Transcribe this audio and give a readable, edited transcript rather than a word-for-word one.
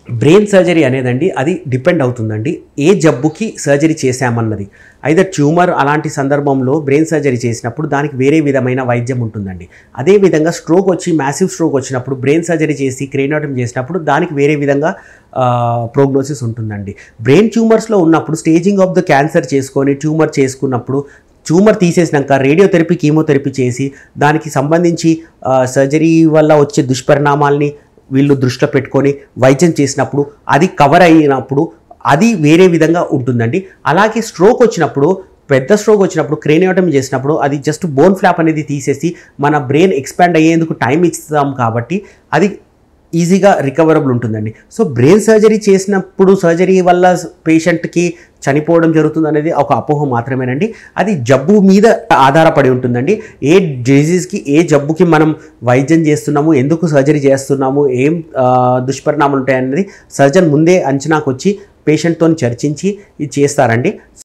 Brain surgery అనేదండి అది depend అవుతుందండి ఏ జబ్బుకి surgery చేశామన్నది. అయితే ట్యూమర్ అలాంటి సందర్భంలో బ్రెయిన్ సర్జరీ చేసినప్పుడు దానికి వేరే విధమైన వైద్యం ఉంటుందండి. అదేవిధంగా స్ట్రోక్ వచ్చి మ్యాసివ్ స్ట్రోక్ వచ్చినప్పుడు బ్రెయిన్ సర్జరీ చేసి క్రేనియోటమీ చేసినప్పుడు దానికి వేరే విధంగా ప్రోగ్నోసిస్ ఉంటుందండి. బ్రెయిన్ ట్యూమర్స్లో ఉన్నప్పుడు స్టేజింగ్ ఆఫ్ ద క్యాన్సర్ చేసుకొని ట్యూమర్ చేసుకున్నప్పుడు ట్యూమర్ తీసేసినాక రేడియోథెరపీ కీమోథెరపీ చేసి దానికి సంబంధించి సర్జరీ వల్ల వచ్చే దుష్పరిణామాల్ని వీళ్ళు దృష్టిలో పెట్టుకొని వైద్యం చేసినప్పుడు అది కవర్ అయినప్పుడు అది వేరే విధంగా ఉంటుందండి. అలాగే స్ట్రోక్ వచ్చినప్పుడు పెద్ద స్ట్రోక్ వచ్చినప్పుడు క్రేనియోటమీ చేసినప్పుడు అది జస్ట్ బోన్ ఫ్లాప్ అనేది తీసేసి మన బ్రెయిన్ ఎక్స్పాండ్ అయ్యేందుకు టైం ఇస్తాం కాబట్టి అది ఈజీగా రికవరబుల్ ఉంటుందండి. సో బ్రెయిన్ సర్జరీ చేసినప్పుడు సర్జరీ వల్ల పేషెంట్కి చనిపోవడం జరుగుతుంది అనేది ఒక అపోహ మాత్రమేనండి. అది జబ్బు మీద ఆధారపడి ఉంటుందండి. ఏ డిజీజ్కి ఏ జబ్బుకి మనం వైద్యం చేస్తున్నాము, ఎందుకు సర్జరీ చేస్తున్నాము, ఏం దుష్పరిణామాలు ఉంటాయన్నది సర్జన్ ముందే అంచనాకు వచ్చి పేషెంట్తో చర్చించి ఇది చేస్తారండి.